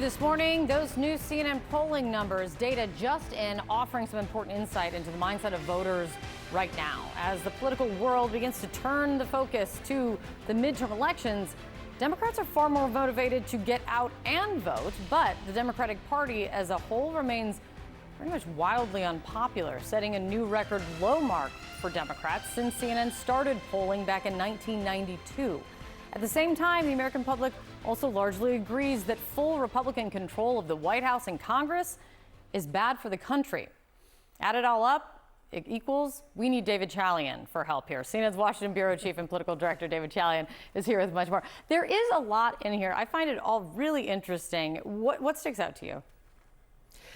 this morning, those new CNN polling numbers, data just in, offering some important insight into the mindset of voters right now. As the political world begins to turn the focus to the midterm elections, Democrats are far more motivated to get out and vote, but the Democratic Party as a whole remains pretty much wildly unpopular, setting a new record low mark for Democrats since CNN started polling back in 1992. At the same time, the American public also largely agrees that full Republican control of the White House and Congress is bad for the country. Add it all up, it equals we need David Chalian for help here. CNN's Washington bureau chief and political director David Chalian is here with much more. There is a lot in here. I find it all really interesting. What sticks out to you?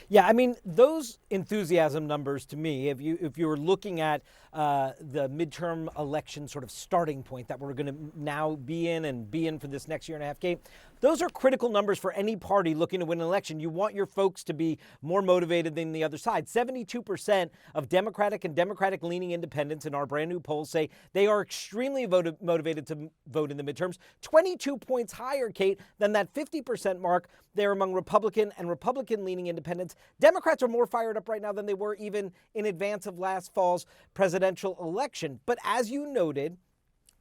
Yeah, I mean, those enthusiasm numbers to me, if you were looking at the midterm election sort of starting point that we're going to now be in for this next year and a half game, those are critical numbers for any party looking to win an election. You want your folks to be more motivated than the other side. 72% of Democratic and Democratic-leaning independents in our brand new polls say they are extremely motivated to vote in the midterms. 22 points higher, Kate, than that 50% mark there among Republican and Republican-leaning independents. Democrats are more fired up right now than they were even in advance of last fall's presidential election. But as you noted,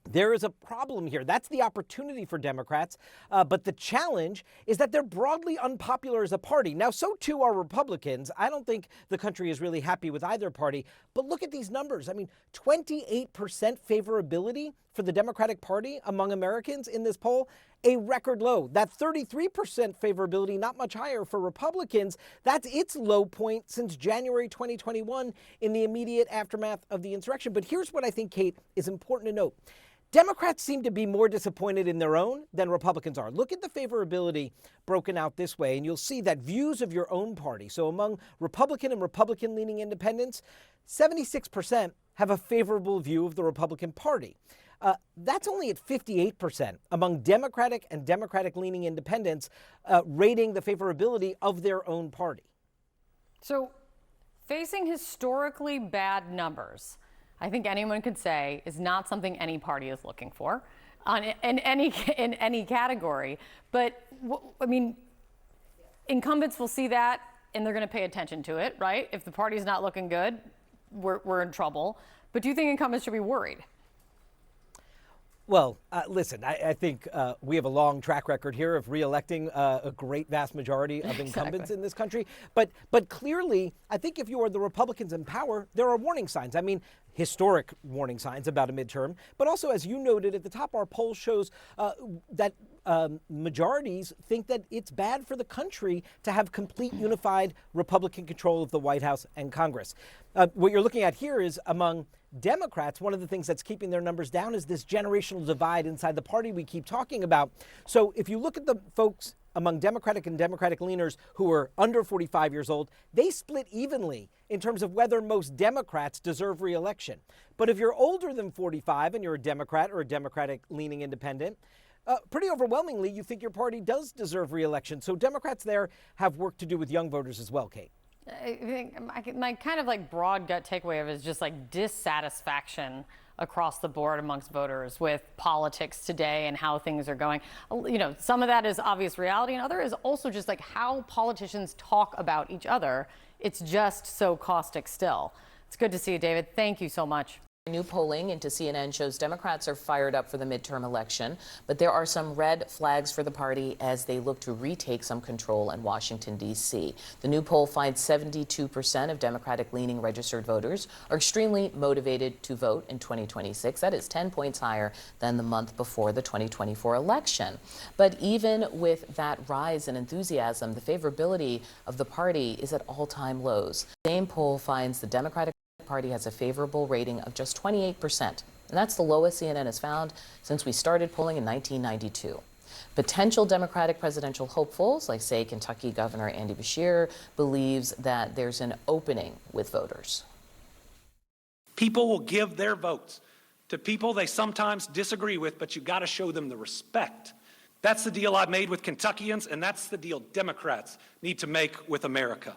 there is a problem here. That's the opportunity for Democrats. But the challenge is that they're broadly unpopular as a party. Now, so too are Republicans. I don't think the country is really happy with either party. But look at these numbers. I mean, 28% favorability for the Democratic Party among Americans in this poll, a record low. That 33% favorability, not much higher for Republicans. That's its low point since January 2021 in the immediate aftermath of the insurrection. But here's what I think, Kate, is important to note. Democrats seem to be more disappointed in their own than Republicans are. Look at the favorability broken out this way, and you'll see that views of your own party, so among Republican and Republican-leaning independents, 76% have a favorable view of the Republican Party. That's only at 58% among Democratic and Democratic-leaning independents rating the favorability of their own party. So, facing historically bad numbers, I think anyone could say is not something any party is looking for in any category. But I mean, incumbents will see that and they're going to pay attention to it, right? If the party's not looking good, we're in trouble. But do you think incumbents should be worried? Well, listen, I think we have a long track record here of reelecting a great vast majority of incumbents in this country. But clearly, I think if you are the Republicans in power, there are warning signs. I mean, historic warning signs about a midterm. But also, as you noted at the top, our poll shows that majorities think that it's bad for the country to have complete unified Republican control of the White House and Congress. What you're looking at here is among Democrats, one of the things that's keeping their numbers down is this generational divide inside the party we keep talking about. So if you look at the folks among Democratic and Democratic leaners who are under 45 years old, they split evenly in terms of whether most Democrats deserve re-election. But if you're older than 45 and you're a Democrat or a Democratic-leaning independent, pretty overwhelmingly, you think your party does deserve re-election. So Democrats there have work to do with young voters as well, Kate. I think my kind of like broad gut takeaway of it is just like dissatisfaction across the board amongst voters with politics today and how things are going. You know, some of that is obvious reality, and other is also just like how politicians talk about each other. It's just so caustic still. It's good to see you, David. Thank you so much. New polling into CNN shows Democrats are fired up for the midterm election, but there are some red flags for the party as they look to retake some control in Washington, D.C. The new poll finds 72% of Democratic-leaning registered voters are extremely motivated to vote in 2026. That is 10 points higher than the month before the 2024 election. But even with that rise in enthusiasm, the favorability of the party is at all-time lows. The same poll finds the Democratic Party has a favorable rating of just 28%, and that's the lowest CNN has found since we started polling in 1992. Potential Democratic presidential hopefuls, like say Kentucky Governor Andy Beshear, believes that there's an opening with voters. People will give their votes to people they sometimes disagree with, but you got to show them the respect. That's the deal I've made with Kentuckians, and that's the deal Democrats need to make with America.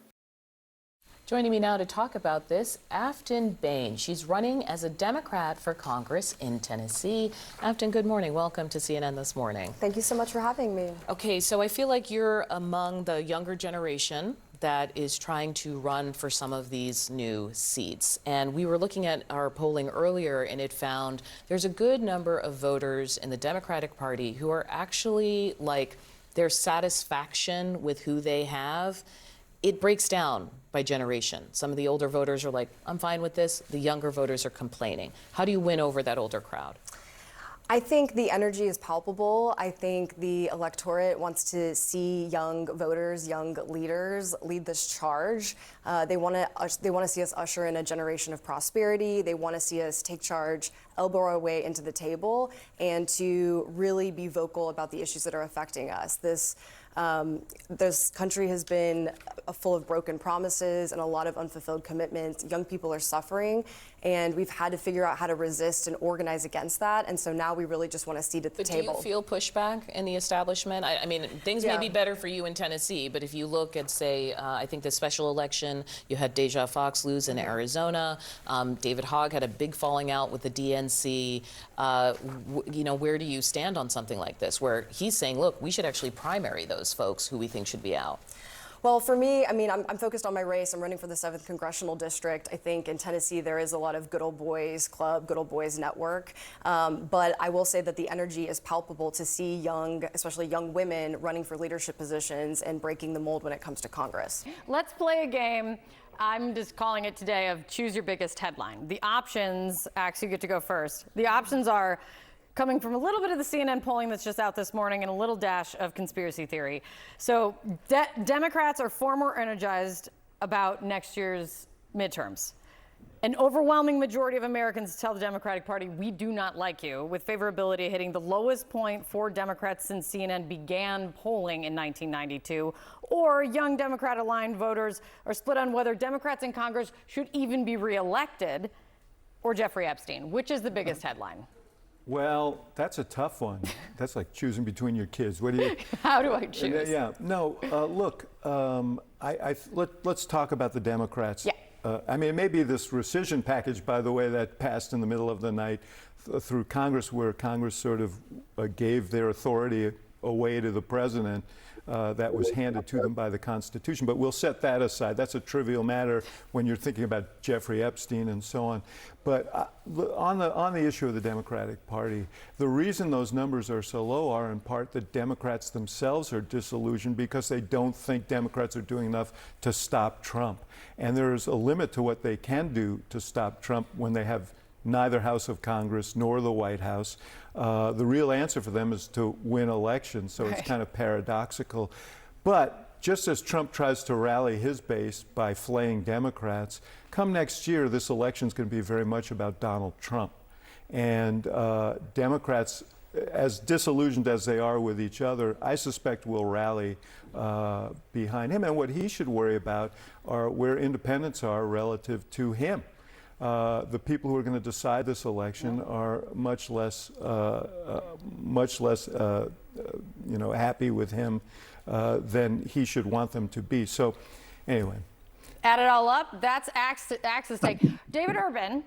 Joining me now to talk about this, Afton Bain. She's running as a Democrat for Congress in Tennessee. Afton, good morning. Welcome to CNN This Morning. Thank you so much for having me. Okay, so I feel like you're among the younger generation that is trying to run for some of these new seats. And we were looking at our polling earlier, and it found there's a good number of voters in the Democratic Party who are actually like their satisfaction with who they have. It breaks down by generation. Some of the older voters are like, I'm fine with this. The younger voters are complaining. How do you win over that older crowd? I think the energy is palpable. I think the electorate wants to see young voters, young leaders lead this charge. They want to see us usher in a generation of prosperity. They want to see us take charge, elbow our way into the table, and to really be vocal about the issues that are affecting us. This country has been full of broken promises and a lot of unfulfilled commitments. Young people are suffering, and we've had to figure out how to resist and organize against that. And so now we really just want a seat at the table. Do you feel pushback in the establishment? I mean, things may be better for you in Tennessee, but if you look at, say, I think the special election, you had Deja Fox lose in Arizona. David Hogg had a big falling out with the DNC. Where do you stand on something like this, where he's saying, look, we should actually primary those folks who we think should be out? Well, for me, I mean, I'm focused on my race. I'm running for the 7th Congressional District. I think in Tennessee there is a lot of good old boys club, good old boys network. But I will say that the energy is palpable to see young, especially young women, running for leadership positions and breaking the mold when it comes to Congress. Let's play a game. I'm just calling it today of choose your biggest headline. The options, Ax, you get to go first. The options are coming from a little bit of the CNN polling that's just out this morning and a little dash of conspiracy theory. So Democrats are far more energized about next year's midterms. An overwhelming majority of Americans tell the Democratic Party, we do not like you, with favorability hitting the lowest point for Democrats since CNN began polling in 1992. Or young Democrat-aligned voters are split on whether Democrats in Congress should even be reelected, or Jeffrey Epstein. Which is the biggest headline? Well, that's a tough one. That's like choosing between your kids. What do you? How do I choose? Yeah. No. Look. Let's talk about the Democrats. Yeah. I mean, maybe this rescission package, by the way, that passed in the middle of the night through Congress, where Congress sort of gave their authority away to the president. That was handed to them by the Constitution. But we'll set that aside. That's a trivial matter when you're thinking about Jeffrey Epstein and so on. But on the issue of the Democratic Party, the reason those numbers are so low are in part that Democrats themselves are disillusioned because they don't think Democrats are doing enough to stop Trump. And there's a limit to what they can do to stop Trump when they have neither House of Congress nor the White House. The real answer for them is to win elections, so it's kind of paradoxical. But just as Trump tries to rally his base by flaying Democrats, come next year, this election is going to be very much about Donald Trump. And Democrats, as disillusioned as they are with each other, I suspect will rally behind him. And what he should worry about are where independents are relative to him. The people who are going to decide this election are much less happy with him than he should want them to be. So, anyway. Add it all up. That's Axe's take. David Urban.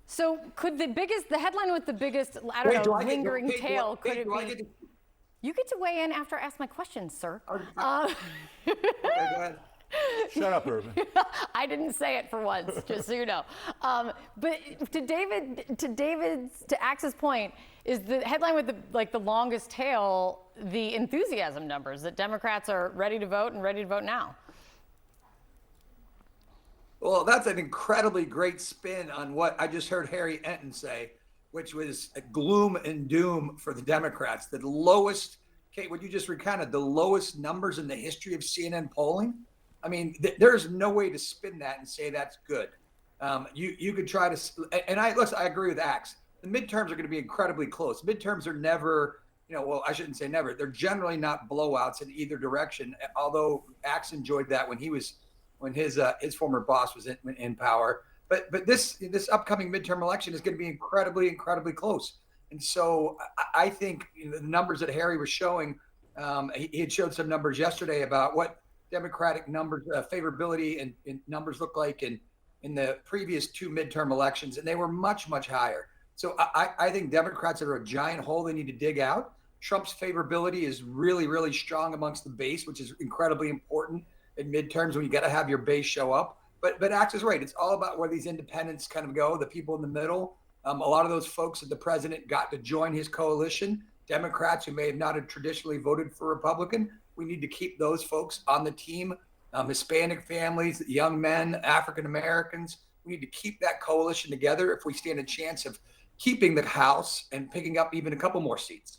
So, could the headline with the biggest, lingering tail, could it be? You get to weigh in after I ask my questions, sir. Okay, go ahead. Shut up, Urban. I didn't say it for once, just so you know. But to Axe's point, is the headline with the longest tail the enthusiasm numbers that Democrats are ready to vote and ready to vote now? Well, that's an incredibly great spin on what I just heard Harry Enton say, which was a gloom and doom for the Democrats. The lowest, Kate, what you just recounted, the lowest numbers in the history of CNN polling. I mean, there's no way to spin that and say that's good. You could try to, and I agree with Axe. The midterms are going to be incredibly close. Midterms are never, well, I shouldn't say never. They're generally not blowouts in either direction. Although Axe enjoyed that when his former boss was in power. But this upcoming midterm election is going to be incredibly close. And so I think the numbers that Harry was showing, he had showed some numbers yesterday about what Democratic numbers, favorability and numbers look like in the previous two midterm elections, and they were much, much higher. So I think Democrats are a giant hole they need to dig out. Trump's favorability is really, really strong amongst the base, which is incredibly important in midterms when you got to have your base show up. But Axe is right. It's all about where these independents kind of go, the people in the middle. A lot of those folks that the president got to join his coalition, Democrats who may have not have traditionally voted for Republican, we need to keep those folks on the team. Hispanic families, young men, African Americans. We need to keep that coalition together if we stand a chance of keeping the House and picking up even a couple more seats.